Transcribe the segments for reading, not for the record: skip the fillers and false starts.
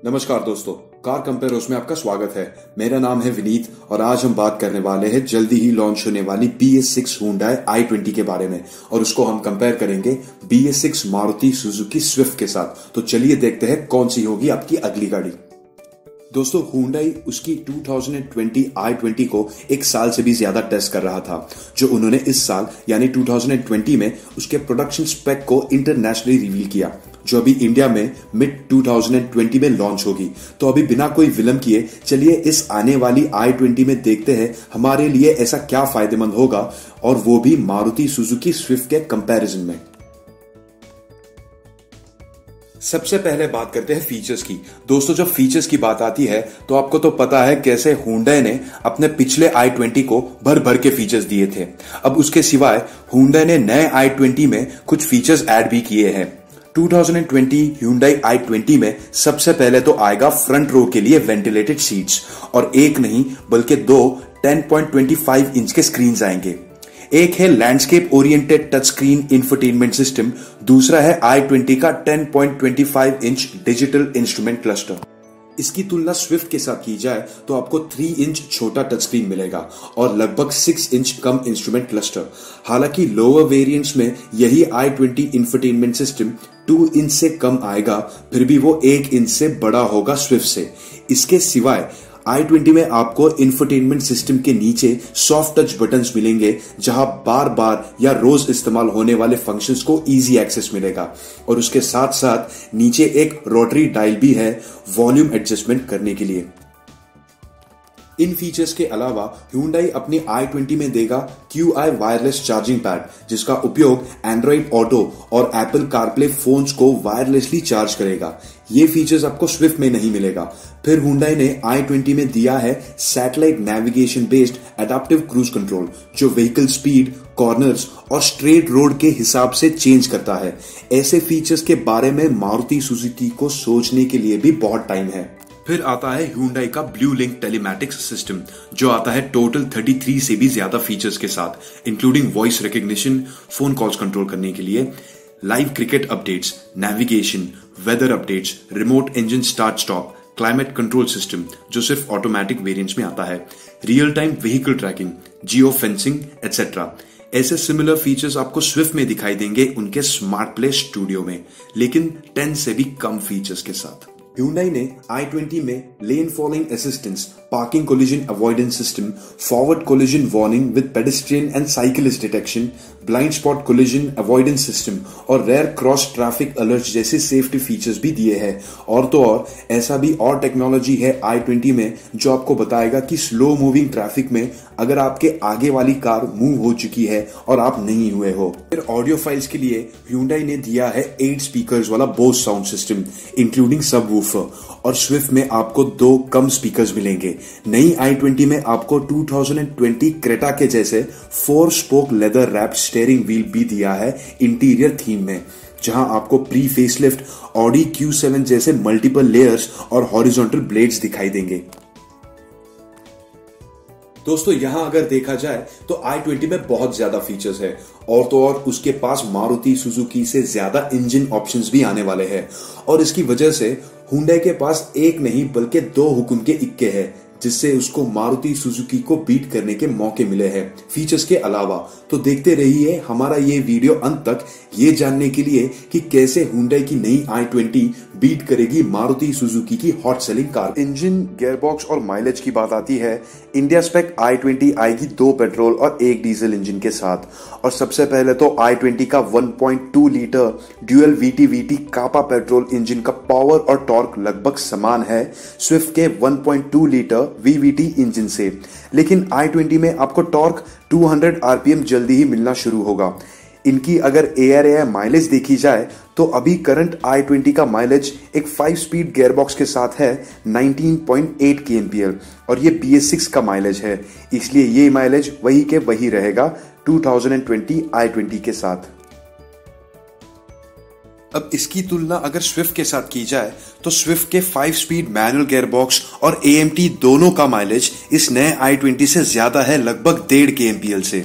नमस्कार दोस्तों, car compares में आपका स्वागत है। मेरा नाम है विनीत और आज हम बात करने वाले हैं जल्दी ही लॉन्च होने वाली BS6 Hyundai i20 के बारे में और उसको हम कंपेयर करेंगे BS6 मारुति सुजुकी स्विफ्ट के साथ। तो चलिए देखते हैं कौन सी होगी आपकी अगली गाड़ी। दोस्तों, Hyundai उसकी 2020 i20 को एक साल से भी ज्यादा टेस्ट कर रहा था, जो उन्होंने इस साल यानी 2020 में उसके प्रोडक्शन स्पेक को इंटरनेशनली रिवील किया, जो अभी इंडिया में मिड 2020 में लॉन्च होगी। तो अभी बिना कोई विलंब किए चलिए इस आने वाली i20 में देखते हैं हमारे लिए ऐसा क्या फायदेमंद होगा, और वो भी मारुति सुजुकी स्विफ्ट के कंपैरिजन में। सबसे पहले बात करते हैं फीचर्स की। दोस्तों, जब फीचर्स की बात आती है तो आपको तो पता है कैसे Hyundai ने अपने पिछले i20 को भर भर के फीचर्स दिए थे। अब उसके सिवाय Hyundai ने नए i20 में कुछ फीचर्स ऐड भी किए हैं। 2020 Hyundai i20 में सबसे पहले तो आएगा फ्रंट रो के लिए वेंटिलेटेड सीट्स, और एक नहीं बल्कि दो 10.25 इंच के स्क्रीन आएंगे। एक है landscape oriented touch screen infotainment system, दूसरा है i20 का 10.25 इंच डिजिटल इंस्ट्रूमेंट क्लस्टर। इसकी तुलना स्विफ्ट के साथ की जाए तो आपको 3 इंच छोटा टच स्क्रीन मिलेगा और लगभग 6 इंच कम इंस्ट्रूमेंट क्लस्टर। हालांकि लोअर वेरिएंट्स में यही i20 इंफोटेनमेंट सिस्टम 2 इंच से कम आएगा, फिर भी वो 1 इंच से बड़ा होगा स्विफ्ट से। इसके सिवाय i20 में आपको इंफोटेनमेंट सिस्टम के नीचे सॉफ्ट टच बटन्स मिलेंगे, जहां बार बार या रोज इस्तेमाल होने वाले फंक्शंस को इजी एक्सेस मिलेगा, और उसके साथ साथ नीचे एक रोटरी डायल भी है वॉल्यूम एडजस्टमेंट करने के लिए। इन फीचर्स के अलावा Hyundai अपनी i20 में देगा QI वायरलेस चार्जिंग पैड, जिसका उपयोग एंड्रॉइड ऑटो और एप्पल कारप्ले फोन्स को वायरलेसली चार्ज करेगा। ये फीचर्स आपको स्विफ्ट में नहीं मिलेगा। फिर Hyundai ने i20 में दिया है satellite navigation based adaptive cruise control, जो व्हीकल स्पीड, कॉर्नर्स और स्ट्रेट रोड के हिसाब से चेंज करता है। ऐसे फीचर्स के बारे में मारुति सुजुकी को सोचने के लिए भी बहुत टाइम है। फिर आता है Hyundai का ब्लू लिंक टेलीमैटिक्स सिस्टम, जो आता है टोटल 33 से भी ज्यादा फीचर्स के साथ, including voice recognition, phone calls control करने के लिए, live cricket updates, navigation, weather updates, remote engine start stop, climate control system जो सिर्फ ऑटोमेटिक वेरिएंट्स में आता है, real time vehicle tracking, geo fencing etcetera. ऐसे सिमिलर फीचर्स आपको स्विफ्ट में दिखाई देंगे उनके स्मार्ट प्ले स्टूडियो में, लेकिन 10 से भी कम फीचर्स के साथ। Hyundai ने i20 में lane following assistance, parking collision avoidance system, forward collision warning with pedestrian and cyclist detection, blind spot collision avoidance system और रेयर क्रॉस ट्रैफिक अलर्ट जैसे सेफ्टी फीचर्स भी दिए हैं। और तो और ऐसा भी और टेक्नोलॉजी है i20 में जो आपको बताएगा कि स्लो मूविंग ट्रैफिक में अगर आपके आगे वाली कार मूव हो चुकी है और आप नहीं हुए हो। फिर ऑडियो फाइल्स के लिए Hyundai ने दिया है 8 स्पीकर्स वाला Bose sound system including subwoofer, और स्विफ्ट में आपको 2 कम स्पीकर्स मिलेंगे। नई i20 में आपको 2020 क्रेटा के जैसे 4 spoke leather wrapped steering wheel भी दिया है इंटीरियर थीम में, जहां आपको प्री फेसलिफ्ट Audi Q7 जैसे मल्टीपल लेयर्स और हॉरिजॉन्टल ब्लेड्स दिखाई देंगे। दोस्तों, यहां अगर देखा जाए तो i20 में बहुत ज्यादा फीचर्स है, और तो और उसके पास मारुति सुजुकी से ज्यादा इंजन ऑप्शंस भी आने वाले हैं, और इसकी वजह से Hyundai के पास एक नहीं बल्कि 2 हुक्म के इक्के हैं, जिससे उसको मारुति सुजुकी को बीट करने के मौके मिले हैं फीचर्स के अलावा। तो देखते रहिए हमारा ये वीडियो अंत तक, ये जानने के लिए कि कैसे Hyundai की नई i20 बीट करेगी मारुति सुजुकी की hot selling car. Engine, gearbox और माइलेज की बात आती है, इंडिया स्पेक i20 आएगी 2 पेट्रोल और 1 डीजल इंजन के साथ। और सबसे पहले तो i20 का 1.2 लीटर ड्यूअल VT-VT कापा पेट्रोल इंजन का पावर और टॉर्क लगभग समान है स्विफ्ट के 1.2 लीटर VVT इंजन से, लेकिन i20 में आपको टॉर्क 200 RPM जल्दी ही मिलना शुरू होगा। इनकी अगर ARAI माइलेज देखी जाए तो अभी करंट i20 का माइलेज एक 5 स्पीड गियरबॉक्स के साथ है 19.8 kmpl, और ये BS6 का माइलेज है, इसलिए ये माइलेज वही के वही रहेगा 2020 i20 के साथ। अब इसकी तुलना अगर स्विफ्ट के साथ की जाए तो स्विफ्ट के 5 स्पीड मैनुअल गियरबॉक्स और AMT दोनों का माइलेज इस नए i20 से ज्यादा है, लगभग 1.5 kmpl से।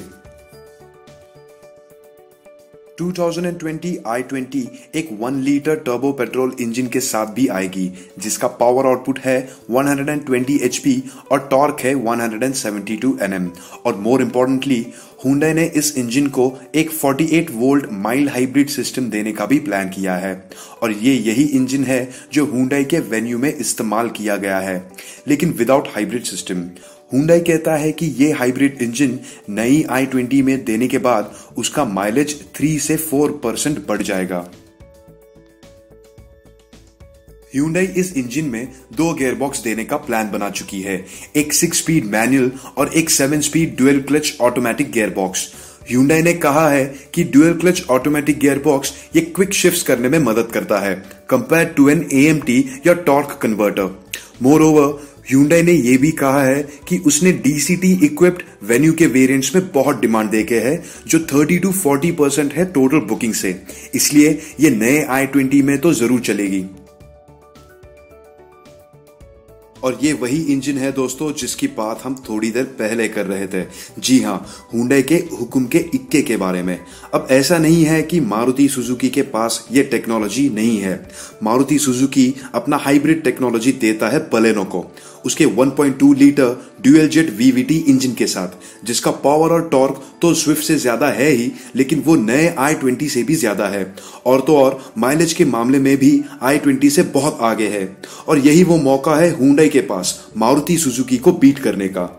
2020 i20 एक 1 लीटर टर्बो पेट्रोल इंजन के साथ भी आएगी, जिसका पावर आउटपुट है 120 HP और टॉर्क है 172 Nm। और मोर इम्पोर्टेंटली Hyundai ने इस इंजन को एक 48 वोल्ट माइल्ड हाइब्रिड सिस्टम देने का भी प्लान किया है, और ये यही इंजन है जो Hyundai के वेन्यू में इस्तेमाल किया गया है, लेकिन विदाउट हाइब्रिड सिस्टम। Hyundai कहता है कि ये हाइब्रिड इंजन नई i20 में देने के बाद उसका माइलेज 3 से 4% बढ़ जाएगा। Hyundai इस इंजन में 2 गियरबॉक्स देने का प्लान बना चुकी है, एक 6 स्पीड मैनुअल और एक 7 speed dual clutch automatic gearbox. Hyundai ने कहा है कि डुअल क्लच ऑटोमेटिक गियरबॉक्स ये क्विक शिफ्ट्स करने में मदद करता है कंपेयर टू एन AMT या टॉर्क कन्वर्टर। मोरओवर Hyundai ने यह भी कहा है कि उसने DCT इक्विप्ड वेन्यू के वेरिएंट्स में बहुत डिमांड देके है, जो 30 to 40% है टोटल बुकिंग से, इसलिए ये नए i20 में तो जरूर चलेगी। और ये वही इंजन है दोस्तों जिसकी बात हम थोड़ी देर पहले कर रहे थे। जी हाँ, Hyundai के हुक्म के इक्के के बारे में। अब ऐसा नहीं है कि मारुति सुजुकी के पास ये टेक्नोलॉजी नहीं है। मारुति सुजुकी अपना हाइब्रिड टेक्नोलॉजी देता है बलेनो को, उसके 1.2 litre dual jet VVT engine के साथ, जिसका पावर और टॉर्क तो स्विफ्ट से ज्यादा है ही, लेकिन वो नए i20 से भी ज्यादा है, और तो और माइलेज के मामले में भी i20 से बहुत आगे है। और यही वो मौका है Hyundai के पास मारुति सुजुकी को बीट करने का।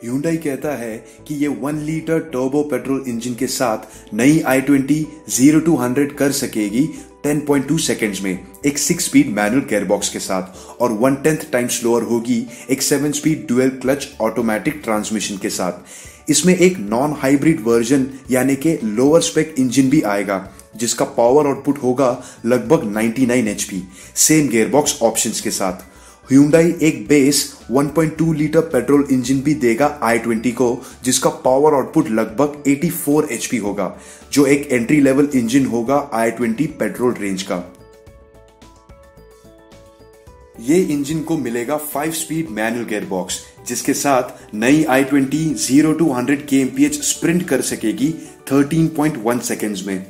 Hyundai कहता है कि ये 1 लीटर टर्बो पेट्रोल इंजन के साथ नई i20 0 to 100 कर सकेगी 10.2 सेकेंड्स में एक 6 स्पीड मैनुअल गियरबॉक्स के साथ, और 1/10 टाइम स्लोअर होगी एक 7 speed dual clutch automatic transmission के साथ। इसमें एक नॉन हाइब्रिड वर्जन यानी कि लोअर स्पेक इंजन भी आएगा, जिसका पावर आउटपुट होगा लगभग 99 HP सेम गियरबॉक्स ऑप्शंस के साथ। Hyundai एक बेस 1.2 लीटर पेट्रोल इंजन भी देगा i20 को, जिसका पावर आउटपुट लगभग 84 HP होगा, जो एक एंट्री लेवल इंजन होगा i20 पेट्रोल रेंज का। ये इंजन को मिलेगा 5 स्पीड मैनुअल गियरबॉक्स, जिसके साथ नई i20 0 to 100 kmph स्प्रिंट कर सकेगी 13.1 सेकेंड्स में।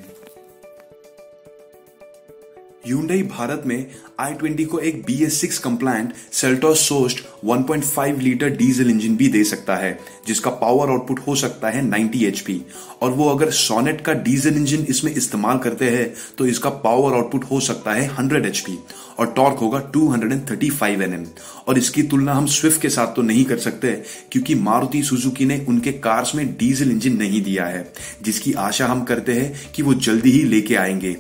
Hyundai भारत में i20 को एक BS6 compliant Seltos sourced 1.5 litre diesel engine भी दे सकता है, जिसका पावर आउटपुट हो सकता है 90 HP, और वो अगर सोनेट का डीजल इंजन इसमें इस्तेमाल करते हैं तो इसका पावर आउटपुट हो सकता है 100 HP और टॉर्क होगा 235 Nm। और इसकी तुलना हम स्विफ्ट के साथ तो नहीं कर सकते, क्योंकि मारुति सुजुकी ने उनके कार्स में डीजल इंजन नहीं दिया है, जिसकी आशा हम करते हैं कि वो जल्दी ही लेके आएंगे।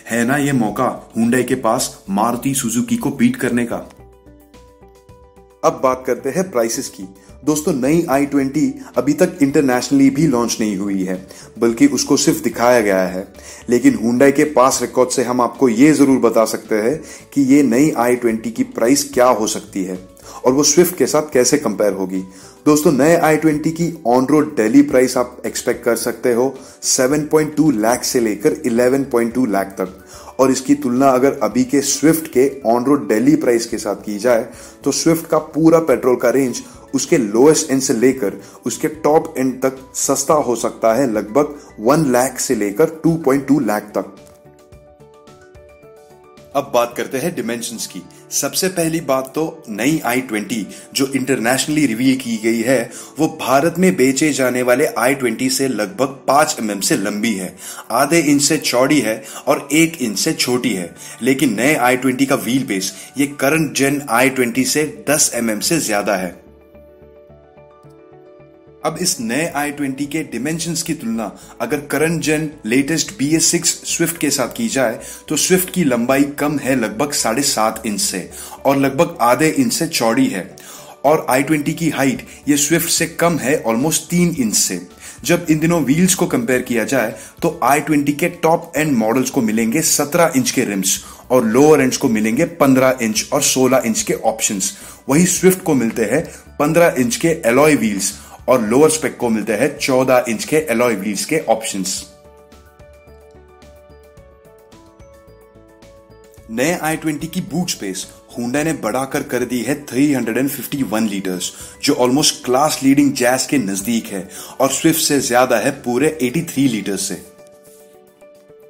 है ना ये मौका Hyundai के पास मारुति सुजुकी को बीट करने का। अब बात करते हैं प्राइसेस की। दोस्तों, नई i20 अभी तक इंटरनेशनली भी लॉन्च नहीं हुई है, बल्कि उसको सिर्फ दिखाया गया है, लेकिन Hyundai के पास रिकॉर्ड से हम आपको ये जरूर बता सकते हैं कि ये नई i20 की प्राइस क्या हो सकती है और वो स्विफ्ट के साथ कैसे कंपेयर होगी। दोस्तों, नए i20 की ऑन रोड दिल्ली प्राइस आप एक्सपेक्ट कर सकते हो 7.2 लाख से लेकर 11.2 लाख तक, और इसकी तुलना अगर अभी के स्विफ्ट के ऑन रोड दिल्ली प्राइस के साथ की जाए तो स्विफ्ट का पूरा पेट्रोल का रेंज उसके लोएस्ट एंड से लेकर उसके टॉप एंड तक सस्ता हो सकता है लगभग 1 लाख से लेकर 2.2 लाख तक। अब बात करते हैं डिमेंशंस की। सबसे पहली बात तो नई i20 जो इंटरनेशनली रिवील की गई है, वो भारत में बेचे जाने वाले i20 से लगभग 5 mm से लंबी है, आधे इंच से चौड़ी है और 1 इंच से छोटी है। लेकिन नए i20 का व्हील बेस ये करंट जेन i20 से 10 mm से ज्यादा है। अब इस नए i20 के डिमेंशंस की तुलना अगर करंट जेन लेटेस्ट BS6 स्विफ्ट के साथ की जाए तो स्विफ्ट की लंबाई कम है लगभग 7.5 इंच से और लगभग आधे इंच से चौड़ी है, और i20 की हाइट ये स्विफ्ट से कम है ऑलमोस्ट 3 इंच से। जब इन दिनों व्हील्स को कंपेयर किया जाए तो i20 के टॉप एंड मॉडल्स को मिलेंगे 17 इंच के रिम्स और लोअर एंड्स को मिलेंगे 15 इंच और 16 इंच के ऑप्शंस। वही स्विफ्ट को मिलते हैं 15 इंच के एलॉय व्हील्स और लोअर स्पेक को मिलते हैं 14 इंच के एलॉय व्हील्स के ऑप्शंस। नए i20 की बूट स्पेस Hyundai ने बढ़ाकर कर दी है 351 लीटर्स, जो ऑलमोस्ट क्लास लीडिंग जैज के नजदीक है और स्विफ्ट से ज्यादा है पूरे 83 लीटर्स से।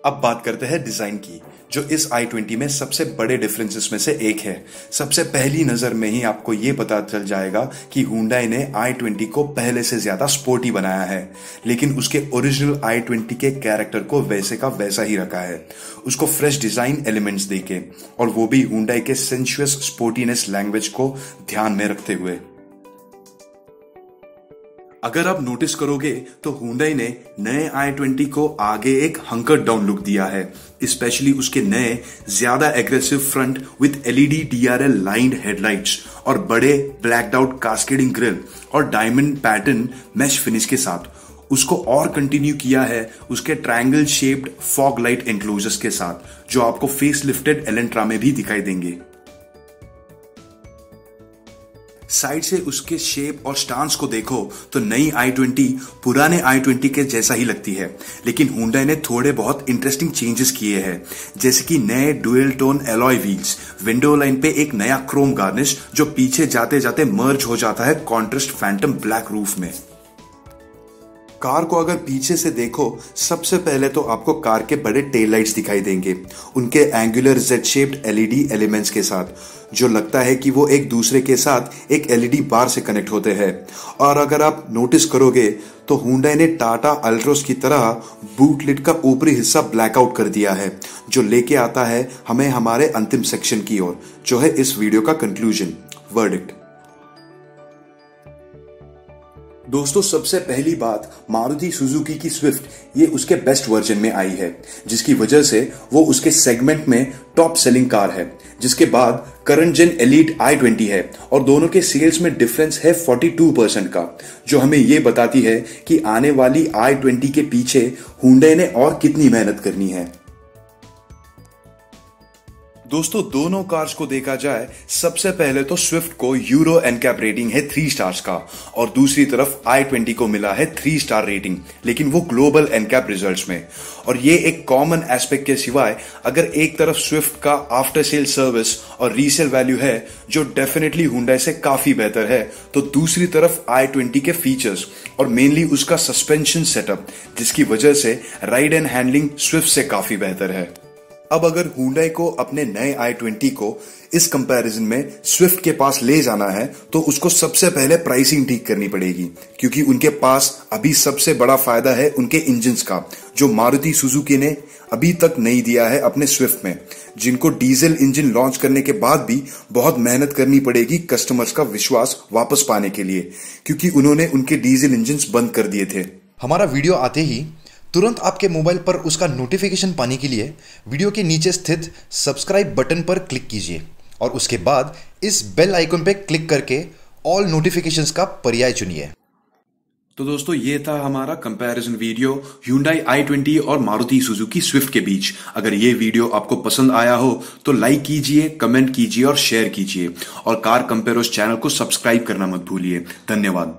अब बात करते हैं डिजाइन की, जो इस i20 में सबसे बड़े डिफरेंसेस में से एक है। सबसे पहली नजर में ही आपको ये पता चल जाएगा कि Hyundai ने i20 को पहले से ज्यादा स्पोर्टी बनाया है, लेकिन उसके ओरिजिनल i20 के कैरेक्टर को वैसे का वैसा ही रखा है, उसको फ्रेश डिजाइन एलिमेंट्स देके, और वो भी Hyundai के सेंशुअस स्पोर्टीनेस लैंग्वेज को ध्यान में रखते हुए। अगर आप नोटिस करोगे तो Hyundai ने नए i20 को आगे एक हंकर डाउन लुक दिया है, स्पेशली उसके नए ज्यादा aggressive front with LED DRL lined headlights और बड़े ब्लैक्ड आउट कास्केडिंग ग्रिल और डायमंड पैटर्न मैश फिनिश के साथ। उसको और कंटिन्यू किया है उसके ट्रायंगल शेप्ड फॉग लाइट एंक्लोजर्स के साथ, जो आपको फेस लिफ्टेड एलेंट्रा में भी दिखाई देंगे। साइड से उसके शेप और स्टांस को देखो तो नई i20 पुराने i20 के जैसा ही लगती है, लेकिन Hyundai ने थोड़े बहुत इंटरेस्टिंग चेंजेस किए हैं, जैसे कि नए dual tone alloy wheels, window line पे एक नया क्रोम गार्निश जो पीछे जाते जाते मर्ज हो जाता है कॉन्ट्रास्ट फैंटम ब्लैक रूफ में। कार को अगर पीछे से देखो, सबसे पहले तो आपको कार के बड़े टेल लाइट्स दिखाई देंगे, उनके angular Z shaped LED elements के साथ, जो लगता है कि वो एक दूसरे के साथ एक एलईडी बार से कनेक्ट होते हैं। और अगर आप नोटिस करोगे तो Hyundai ने टाटा अल्ट्रोस की तरह बूट लिड का ऊपरी हिस्सा ब्लैकआउट कर दिया है, जो लेके आता है हमें हमारे अंतिम सेक्शन की ओर, जो है इस वीडियो का कंक्लूजन, वर्डिक्ट। दोस्तों, सबसे पहली बात, मारुति सुजुकी की स्विफ्ट ये उसके बेस्ट वर्जन में आई है, जिसकी वजह से वो उसके सेगमेंट में टॉप सेलिंग कार है। जिसके बाद करंट जेन एलीट i20 है और दोनों के सेल्स में डिफरेंस है 42% का, जो हमें ये बताती है कि आने वाली i20 के पीछे Hyundai ने और कितनी मेहनत करनी है। दोस्तों, दोनों कार्स को देखा जाए, सबसे पहले तो स्विफ्ट को यूरो एनकैप रेटिंग है 3 स्टार्स का, और दूसरी तरफ i20 को मिला है 3 स्टार रेटिंग, लेकिन वो ग्लोबल एनकैप रिजल्ट्स में। और ये एक कॉमन एस्पेक्ट के सिवाय अगर एक तरफ स्विफ्ट का आफ्टर सेल सर्विस और रीसेल वैल्यू है, जो डेफिनेटली Hyundai से काफी बेहतर है, तो दूसरी तरफ i20 के फीचर्स और मेनली उसका सस्पेंशन सेटअप, जिसकी वजह से राइड एंड हैंडलिंग स्विफ्ट से काफी बेहतर है। अब अगर Hyundai को अपने नए i20 को इस कंपैरिजन में स्विफ्ट के पास ले जाना है, तो उसको सबसे पहले प्राइसिंग ठीक करनी पड़ेगी, क्योंकि उनके पास अभी सबसे बड़ा फायदा है उनके इंजन्स का, जो मारुति सुजुकी ने अभी तक नहीं दिया है अपने स्विफ्ट में, जिनको डीजल इंजन लॉन्च करने के बाद भी बहुत मेहनत करनी पड़ेगी कस्टमर्स का विश्वास वापस पाने के लिए, क्योंकि उन्होंने उनके डीजल इंजन बंद कर दिए थे। हमारा वीडियो आते ही तुरंत आपके मोबाइल पर उसका नोटिफिकेशन पाने के लिए वीडियो के नीचे स्थित सब्सक्राइब बटन पर क्लिक कीजिए और उसके बाद इस बेल आइकन पर क्लिक करके ऑल नोटिफिकेशंस का पर्याय चुनिए। तो दोस्तों, ये था हमारा कंपैरिजन वीडियो Hyundai i20 और मारुति सुजुकी स्विफ्ट के बीच। अगर ये वीडियो आपको पसंद आया हो तो लाइक कीजिए, कमेंट कीजिए और शेयर कीजिए, और कार कंपेयर्स चैनल को सब्सक्राइब करना मत भूलिए। धन्यवाद।